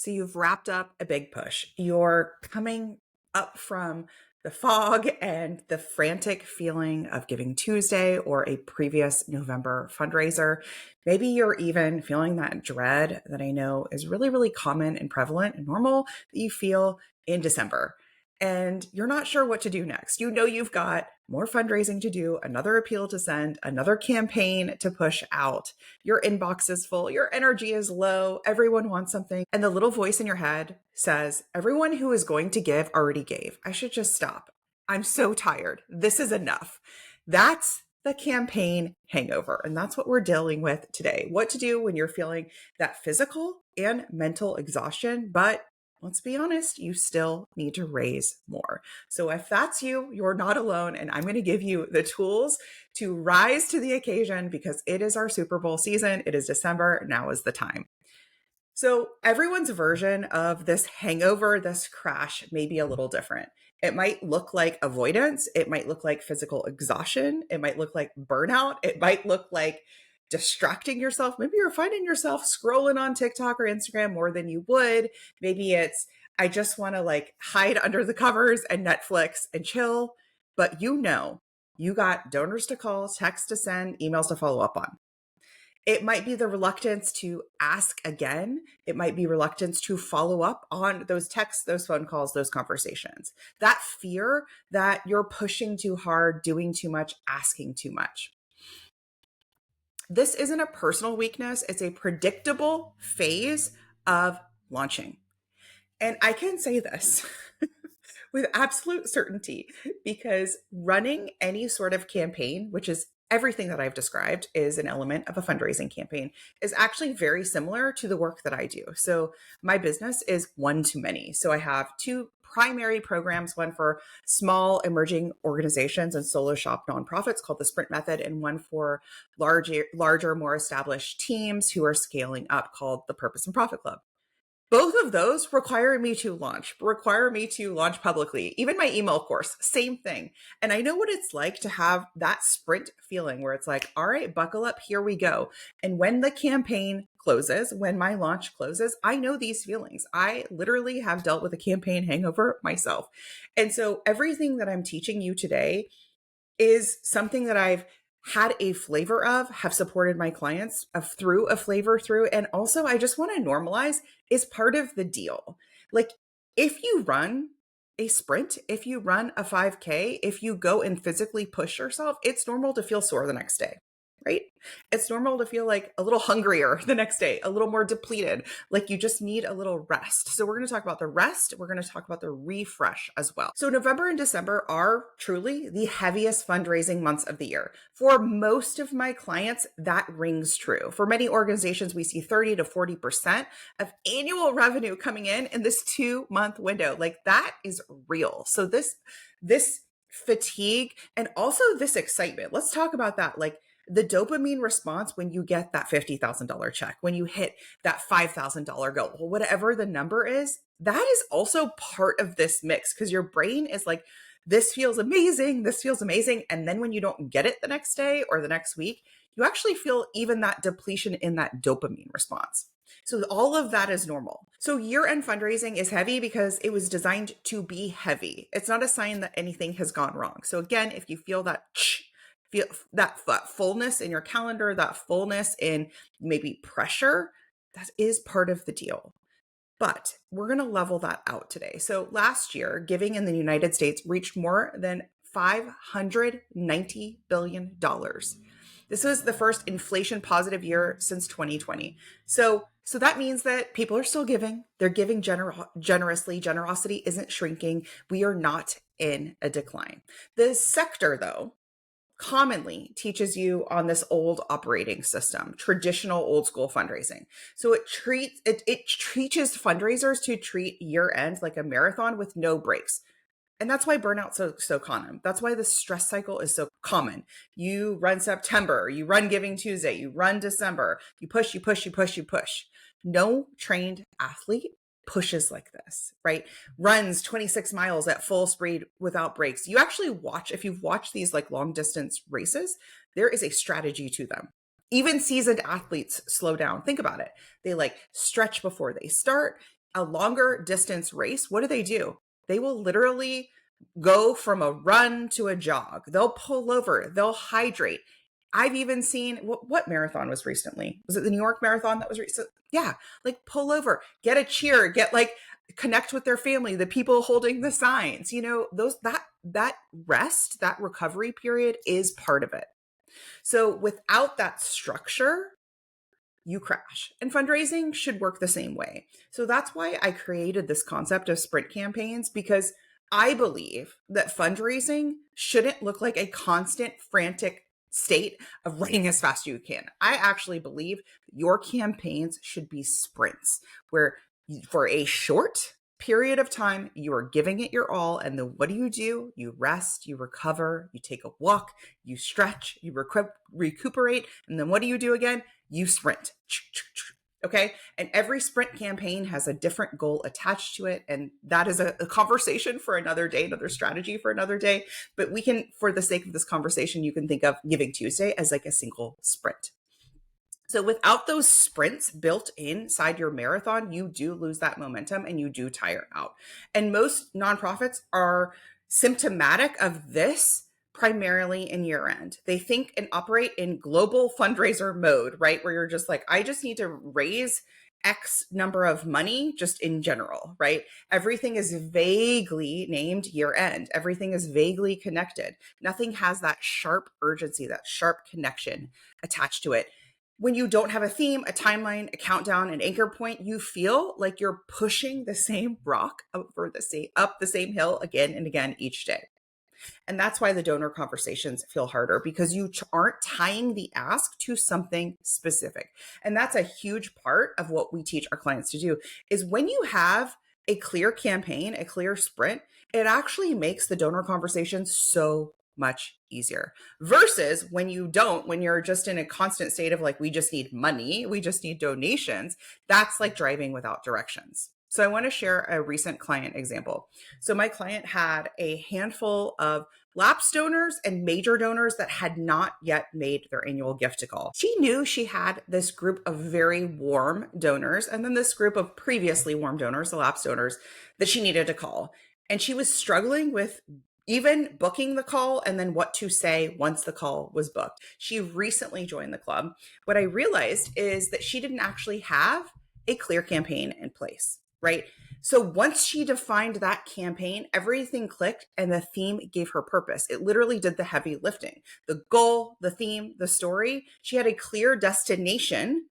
So you've wrapped up a big push. You're coming up from the fog and the frantic feeling of Giving Tuesday or a previous November fundraiser. Maybe you're even feeling that dread that I know is really, really common and prevalent and normal that you feel in December. And you're not sure what to do next. You know you've got more fundraising to do, another appeal to send, another campaign to push out. Your inbox is full, your energy is low, everyone wants something. And the little voice in your head says, everyone who is going to give already gave. I should just stop. I'm so tired. This is enough. That's the campaign hangover. And that's what we're dealing with today. What to do when you're feeling that physical and mental exhaustion, but let's be honest, you still need to raise more. So if that's you, you're not alone. And I'm going to give you the tools to rise to the occasion because it is our Super Bowl season. It is December. Now is the time. So everyone's version of this hangover, this crash may be a little different. It might look like avoidance. It might look like physical exhaustion. It might look like burnout. It might look like distracting yourself. Maybe you're finding yourself scrolling on TikTok or Instagram more than you would. Maybe it's, I just want to like hide under the covers and Netflix and chill. But you know, you got donors to call, texts to send, emails to follow up on. It might be the reluctance to ask again. It might be reluctance to follow up on those texts, those phone calls, those conversations. That fear that you're pushing too hard, doing too much, asking too much. This isn't a personal weakness. It's a predictable phase of launching. And I can say this with absolute certainty because running any sort of campaign, which is everything that I've described is an element of a fundraising campaign, is actually very similar to the work that I do. So my business is one to many. So I have two primary programs, one for small emerging organizations and solo shop nonprofits called the Sprint Method, and one for larger, more established teams who are scaling up called the Purpose and Profit Club. Both of those require me to launch publicly. Even my email course, same thing. And I know what it's like to have that sprint feeling where it's like, all right, buckle up, here we go. And when the campaign closes, when my launch closes, I know these feelings. I literally have dealt with a campaign hangover myself. And so everything that I'm teaching you today is something that I've had a flavor of, have supported my clients through a flavor through. And also I just want to normalize is part of the deal. Like if you run a sprint, if you run a 5K, if you go and physically push yourself, it's normal to feel sore the next day. Right? It's normal to feel like a little hungrier the next day, a little more depleted, like you just need a little rest. So we're going to talk about the rest. We're going to talk about the refresh as well. So November and December are truly the heaviest fundraising months of the year. For most of my clients, that rings true. For many organizations, we see 30 to 40% of annual revenue coming in this 2-month window. Like that is real. So this fatigue and also this excitement, let's talk about that. Like the dopamine response when you get that $50,000 check, when you hit that $5,000 goal, whatever the number is, that is also part of this mix because your brain is like, this feels amazing. This feels amazing. And then when you don't get it the next day or the next week, you actually feel even that depletion in that dopamine response. So all of that is normal. So year-end fundraising is heavy because it was designed to be heavy. It's not a sign that anything has gone wrong. So again, if you feel that fullness in your calendar, that fullness in maybe pressure, that is part of the deal. But we're going to level that out today. So last year, giving in the United States reached more than $590 billion. This was the first inflation positive year since 2020. So that means that people are still giving. They're giving generously. Generosity isn't shrinking. We are not in a decline. The sector, though, commonly teaches you on this old operating system, traditional old school fundraising. So it teaches fundraisers to treat year end like a marathon with no breaks. And that's why burnout's so common. That's why the stress cycle is so common. You run September, you run Giving Tuesday, you run December, you push. No trained athlete pushes like this, right? Runs 26 miles at full speed without breaks. You actually watch, if you've watched these like long distance races, there is a strategy to them. Even seasoned athletes slow down. Think about it. They like stretch before they start. a longer distance race, what do? They will literally go from a run to a jog. They'll pull over, they'll hydrate. I've even seen what marathon was recently? Was it the New York Marathon that was recent? Yeah, like pull over, get a cheer, get like connect with their family, the people holding the signs. Those that rest, that recovery period is part of it. So without that structure, you crash. And fundraising should work the same way. So that's why I created this concept of sprint campaigns, because I believe that fundraising shouldn't look like a constant, frantic state of running as fast as you can. I actually believe your campaigns should be sprints where for a short period of time, you are giving it your all. And then what do? You rest, you recover, you take a walk, you stretch, you recuperate. And then what do again? You sprint. Okay. And every sprint campaign has a different goal attached to it. And that is a conversation for another day, another strategy for another day. But we can, for the sake of this conversation, you can think of Giving Tuesday as like a single sprint. So without those sprints built inside your marathon, you do lose that momentum and you do tire out. And most nonprofits are symptomatic of this primarily in year end. They think and operate in global fundraiser mode, right? Where you're just like, I just need to raise X number of money just in general, right? Everything is vaguely named year end. Everything is vaguely connected. Nothing has that sharp urgency, that sharp connection attached to it. When you don't have a theme, a timeline, a countdown, an anchor point, you feel like you're pushing the same rock up the same hill again and again each day. And that's why the donor conversations feel harder, because you aren't tying the ask to something specific. And that's a huge part of what we teach our clients to do is when you have a clear campaign, a clear sprint, it actually makes the donor conversation so much easier versus when you don't, when you're just in a constant state of like, we just need money, we just need donations. That's like driving without directions. So I want to share a recent client example. So my client had a handful of lapsed donors and major donors that had not yet made their annual gift to call. She knew she had this group of very warm donors and then this group of previously warm donors, the lapsed donors, that she needed to call. And she was struggling with even booking the call and then what to say once the call was booked. She recently joined the club. What I realized is that she didn't actually have a clear campaign in place, right? So once she defined that campaign, everything clicked and the theme gave her purpose. It literally did the heavy lifting. The goal, the theme, the story. She had a clear destination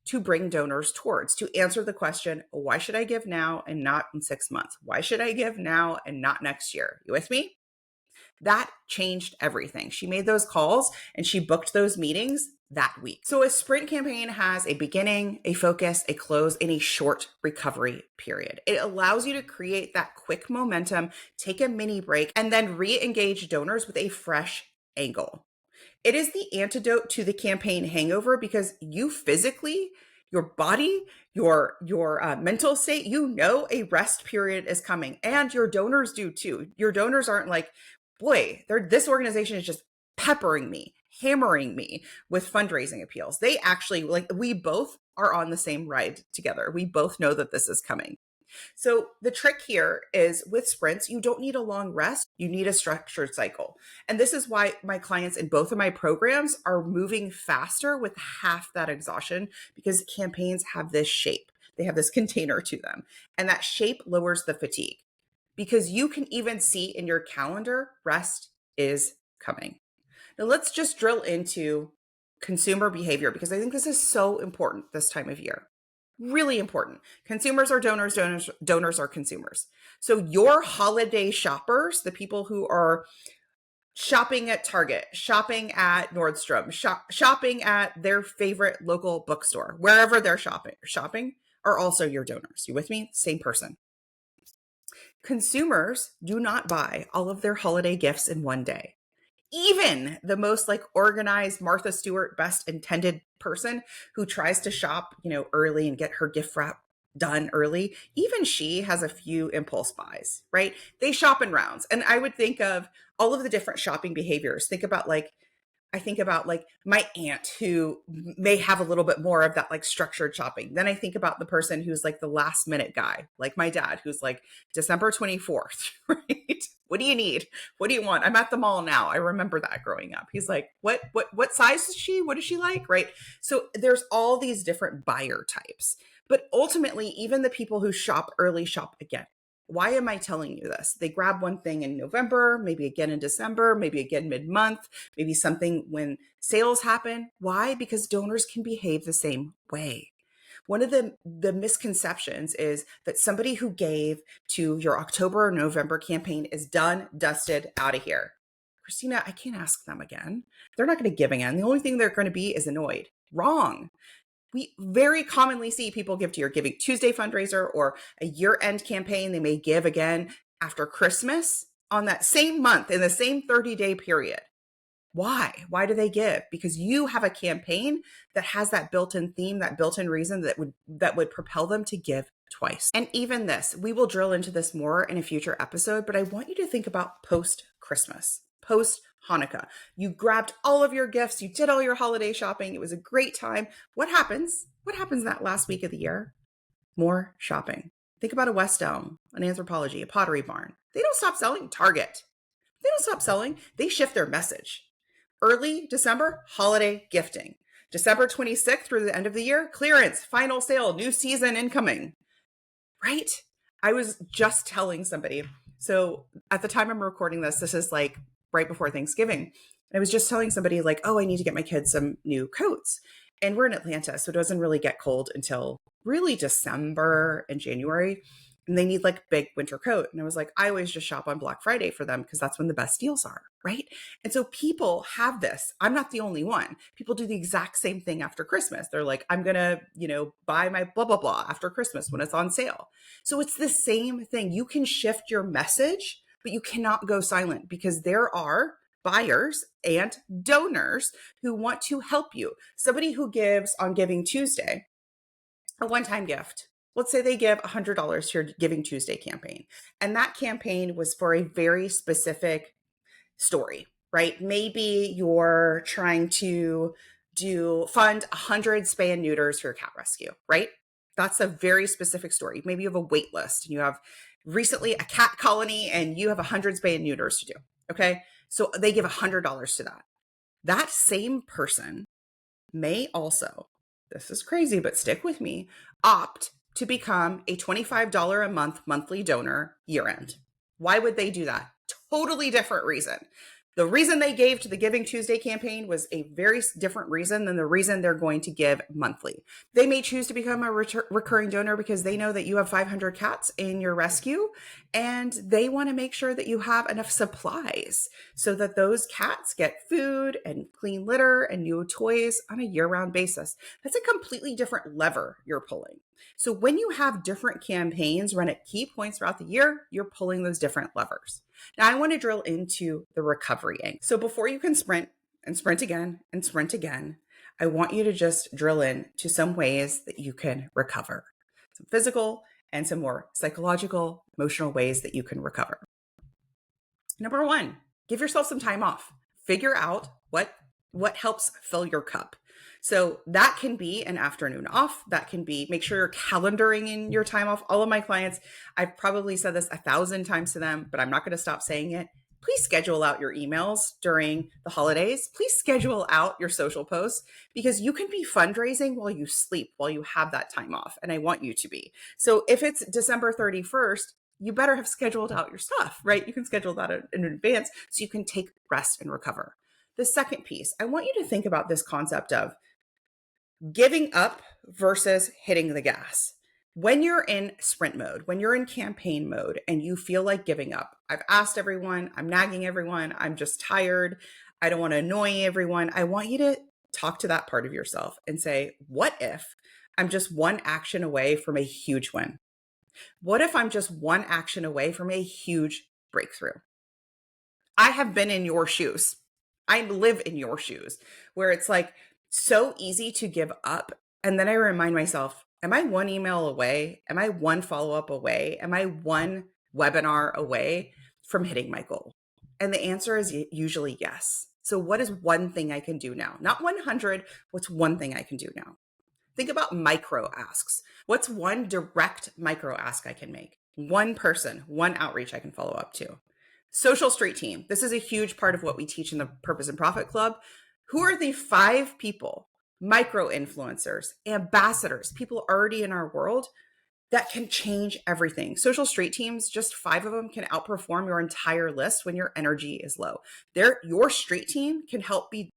to bring donors towards, to answer the question, why should I give now and not in 6 months? Why should I give now and not next year? You with me? That changed everything. She made those calls and she booked those meetings that week. So a sprint campaign has a beginning, a focus, a close, and a short recovery period. It allows you to create that quick momentum, take a mini break, and then re-engage donors with a fresh angle. It is the antidote to the campaign hangover because you physically, your body, your mental state, a rest period is coming, and your donors do too. Your donors aren't like, boy, this organization is just peppering me, hammering me with fundraising appeals. They actually, like, we both are on the same ride together. We both know that this is coming. So the trick here is with sprints, you don't need a long rest. You need a structured cycle. And this is why my clients in both of my programs are moving faster with half that exhaustion, because campaigns have this shape. They have this container to them. And that shape lowers the fatigue because you can even see in your calendar, rest is coming. Now let's just drill into consumer behavior because I think this is so important this time of year. Really important. Consumers are donors, donors are consumers. So your holiday shoppers, the people who are shopping at Target, shopping at Nordstrom, shopping at their favorite local bookstore, wherever they're shopping are also your donors. You with me? Same person. Consumers do not buy all of their holiday gifts in one day. Even the most like organized Martha Stewart, best intended person who tries to shop, early and get her gift wrap done early, even she has a few impulse buys, right? They shop in rounds. And I would think of all of the different shopping behaviors. Think about like I think about like my aunt who may have a little bit more of that like structured shopping. Then I think about the person who's like the last minute guy, like my dad, who's like December 24th, right? What do you need? What do you want? I'm at the mall now. I remember that growing up. He's like, what size is she? What is she like? Right. So there's all these different buyer types. But ultimately, even the people who shop early shop again. Why am I telling you this? They grab one thing in November, maybe again in December, maybe again mid-month, maybe something when sales happen. Why? Because donors can behave the same way. One of the misconceptions is that somebody who gave to your October or November campaign is done, dusted, out of here. Christina, I can't ask them again. They're not going to give again. The only thing they're going to be is annoyed. Wrong. We very commonly see people give to your Giving Tuesday fundraiser or a year-end campaign. They may give again after Christmas on that same month in the same 30-day period. Why? Why do they give? Because you have a campaign that has that built-in theme, that built-in reason that would propel them to give twice. And even this, we will drill into this more in a future episode, but I want you to think about post-Christmas, post-Hanukkah. You grabbed all of your gifts, you did all your holiday shopping, it was a great time. What happens? What happens that last week of the year? More shopping. Think about a West Elm, an Anthropologie, a Pottery Barn. They don't stop selling. Target. They don't stop selling. They shift their message. Early December, holiday gifting. December 26th through the end of the year, clearance, final sale, new season incoming. Right? I was just telling somebody. So at the time I'm recording this is like right before Thanksgiving. I was just telling somebody like, oh, I need to get my kids some new coats. And we're in Atlanta, so it doesn't really get cold until really December and January. And they need like big winter coat. And I was like, I always just shop on Black Friday for them because that's when the best deals are, right? And so people have this. I'm not the only one. People do the exact same thing after Christmas. They're like, I'm going to, buy my blah, blah, blah after Christmas when it's on sale. So it's the same thing. You can shift your message, but you cannot go silent because there are buyers and donors who want to help you. Somebody who gives on Giving Tuesday, a one-time gift. Let's say they give $100 to your Giving Tuesday campaign. And that campaign was for a very specific story, right? Maybe you're trying to fund 100 spay and neuters for your cat rescue, right? That's a very specific story. Maybe you have a wait list and you have recently a cat colony and you have 100 spay and neuters to do, okay? So they give $100 to that. That same person may also, this is crazy, but stick with me, opt to become a $25 a month monthly donor year end. Why would they do that? Totally different reason. The reason they gave to the Giving Tuesday campaign was a very different reason than the reason they're going to give monthly. They may choose to become a recurring donor because they know that you have 500 cats in your rescue and they want to make sure that you have enough supplies so that those cats get food and clean litter and new toys on a year-round basis. That's a completely different lever you're pulling. So when you have different campaigns run at key points throughout the year, you're pulling those different levers. Now I want to drill into the recovery angle. So before you can sprint and sprint again and sprint again, I want you to just drill in to some ways that you can recover. Some physical and some more psychological, emotional ways that you can recover. Number one, give yourself some time off. Figure out what helps fill your cup. So that can be an afternoon off. That can be, make sure you're calendaring in your time off. All of my clients, I've probably said this 1,000 times to them, but I'm not going to stop saying it. Please schedule out your emails during the holidays. Please schedule out your social posts because you can be fundraising while you sleep, while you have that time off. And I want you to be. So if it's December 31st, you better have scheduled out your stuff, right? You can schedule that in advance so you can take rest and recover. The second piece, I want you to think about this concept of giving up versus hitting the gas. When you're in sprint mode, when you're in campaign mode and you feel like giving up, I've asked everyone, I'm nagging everyone, I'm just tired, I don't want to annoy everyone. I want you to talk to that part of yourself and say, what if I'm just one action away from a huge win? What if I'm just one action away from a huge breakthrough? I have been in your shoes. I live in your shoes where it's like so easy to give up. And then I remind myself, am I one email away? Am I one follow-up away? Am I one webinar away from hitting my goal? And the answer is usually yes. So what is one thing I can do now? Not 100. What's one thing I can do now? Think about micro asks. What's one direct micro ask I can make? One person, one outreach I can follow up to. Social street team. This is a huge part of what we teach in the Purpose and Profit Club. Who are the 5 people, micro influencers, ambassadors, people already in our world that can change everything? Social street teams, just 5 of them can outperform your entire list when your energy is low. Your street team can help be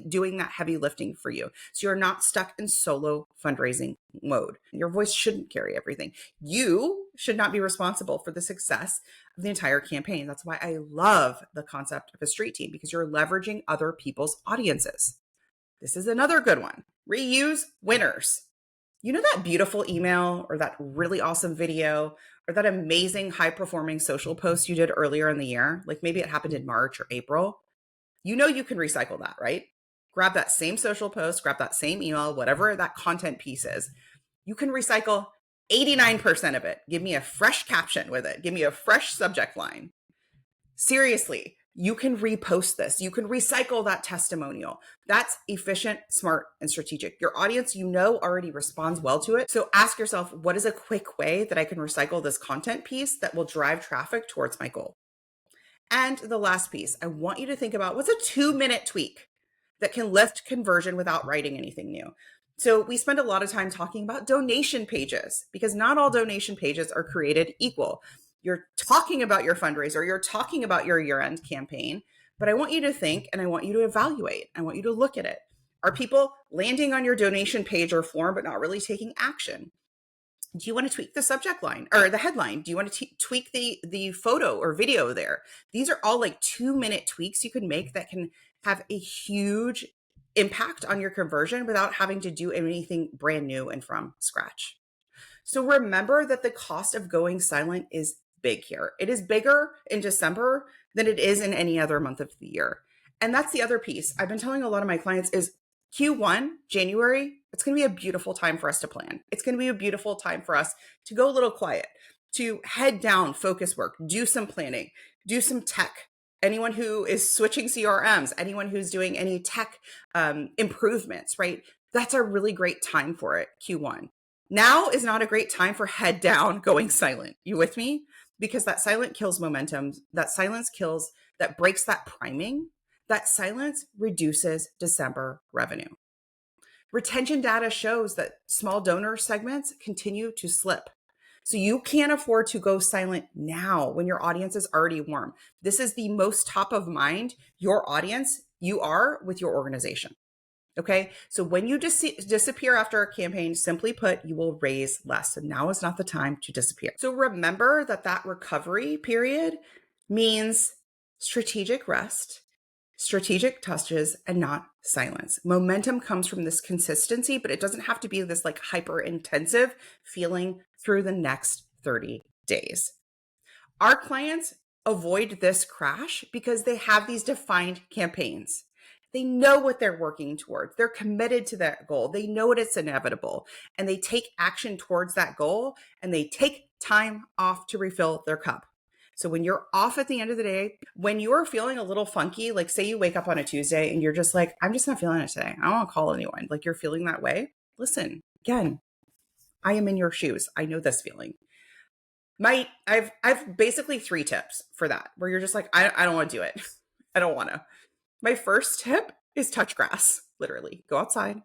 doing that heavy lifting for you. So you're not stuck in solo fundraising mode. Your voice shouldn't carry everything. You should not be responsible for the success of the entire campaign. That's why I love the concept of a street team, because you're leveraging other people's audiences. This is another good one. Reuse winners. You know that beautiful email or that really awesome video or that amazing high performing social post you did earlier in the year? Like maybe it happened in March or April. You know you can recycle that, right? Grab that same social post, grab that same email, whatever that content piece is. You can recycle 89% of it. Give me a fresh caption with it. Give me a fresh subject line. Seriously, you can repost this. You can recycle that testimonial. That's efficient, smart, and strategic. Your audience, already responds well to it. So ask yourself, what is a quick way that I can recycle this content piece that will drive traffic towards my goal? And the last piece, I want you to think about what's a 2-minute tweak that can lift conversion without writing anything new. So we spend a lot of time talking about donation pages because not all donation pages are created equal. You're talking about your fundraiser, you're talking about your year-end campaign, but I want you to think and I want you to evaluate. I want you to look at it. Are people landing on your donation page or form but not really taking action? Do you want to tweak the subject line or the headline? Do you want to tweak the photo or video there? These are all like 2-minute tweaks you can make that can have a huge impact on your conversion without having to do anything brand new and from scratch. So remember that the cost of going silent is big here. It is bigger in December than it is in any other month of the year. And that's the other piece I've been telling a lot of my clients is Q1, January, it's going to be a beautiful time for us to plan. It's going to be a beautiful time for us to go a little quiet, to head down, focus work, do some planning, do some tech. Anyone who is switching CRMs, anyone who's doing any tech improvements, right? That's a really great time for it, Q1. Now is not a great time for head down, going silent. You with me? Because that silent kills momentum. That silence that breaks that priming. That silence reduces December revenue. Retention data shows that small donor segments continue to slip. So you can't afford to go silent now when your audience is already warm. This is the most top of mind your audience you are with your organization. Okay. So when you disappear after a campaign, simply put, you will raise less. And now is not the time to disappear. So remember that recovery period means strategic rest, strategic touches, and not silence. Momentum comes from this consistency, but it doesn't have to be this like hyper intensive feeling through the next 30 days. Our clients avoid this crash because they have these defined campaigns. They know what they're working towards. They're committed to that goal. They know it's inevitable and they take action towards that goal and they take time off to refill their cup. So when you're off at the end of the day, when you're feeling a little funky, like say you wake up on a Tuesday and you're just like, I'm just not feeling it today. I don't want to call anyone. Like you're feeling that way. Listen, again, I am in your shoes. I know this feeling. I've basically 3 tips for that where you're just like, I don't want to do it. I don't want to. My first tip is touch grass, literally go outside,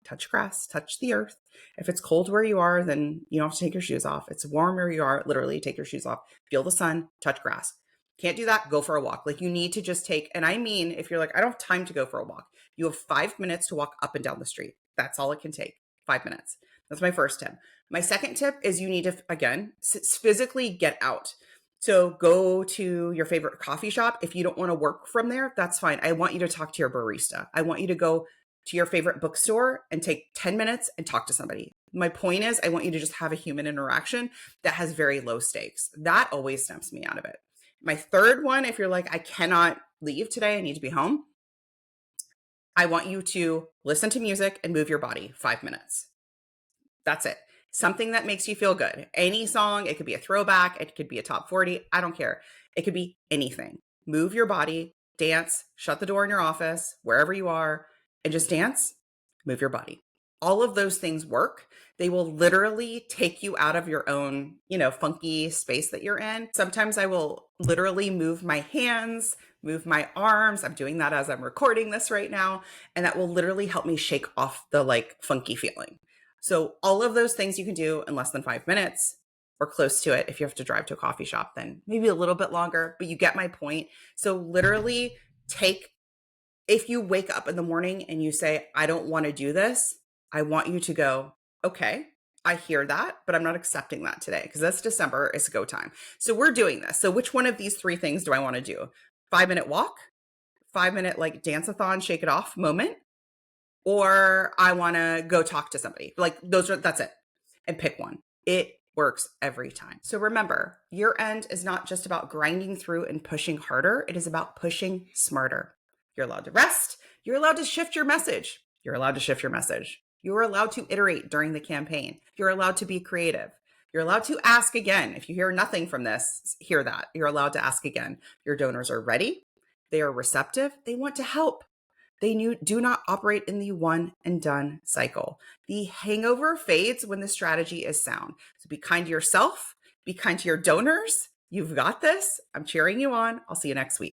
touch grass, touch the earth. If it's cold where you are, then you don't have to take your shoes off. It's warm where you are, literally take your shoes off, feel the sun, touch grass. Can't do that, go for a walk. Like you need to just take, and I mean, if you're like, I don't have time to go for a walk, you have 5 minutes to walk up and down the street. That's all it can take, 5 minutes. That's my first tip. My second tip is you need to, again, physically get out. So go to your favorite coffee shop. If you don't want to work from there, that's fine. I want you to talk to your barista. I want you to go to your favorite bookstore and take 10 minutes and talk to somebody. My point is, I want you to just have a human interaction that has very low stakes. That always snaps me out of it. My third one, if you're like, I cannot leave today, I need to be home. I want you to listen to music and move your body 5 minutes. That's it. Something that makes you feel good. Any song, it could be a throwback, it could be a top 40, I don't care. It could be anything. Move your body, dance, shut the door in your office, wherever you are, and just dance, move your body. All of those things work. They will literally take you out of your own, funky space that you're in. Sometimes I will literally move my hands, move my arms. I'm doing that as I'm recording this right now. And that will literally help me shake off the funky feeling. So all of those things you can do in less than 5 minutes or close to it. If you have to drive to a coffee shop, then maybe a little bit longer, but you get my point. So literally if you wake up in the morning and you say, I don't want to do this, I want you to go, okay, I hear that, but I'm not accepting that today because that's December. It's go time. So we're doing this. So which one of these 3 things do I want to do? 5-minute walk, 5-minute dance-a-thon, shake it off moment, or I want to go talk to somebody. That's it. And pick one. It works every time. So remember, year end is not just about grinding through and pushing harder. It is about pushing smarter. You're allowed to rest. You're allowed to shift your message. You're allowed to shift your message. You're allowed to iterate during the campaign. You're allowed to be creative. You're allowed to ask again. If you hear nothing from this, hear that. You're allowed to ask again. Your donors are ready. They are receptive. They want to help. They do not operate in the one and done cycle. The hangover fades when the strategy is sound. So be kind to yourself. Be kind to your donors. You've got this. I'm cheering you on. I'll see you next week.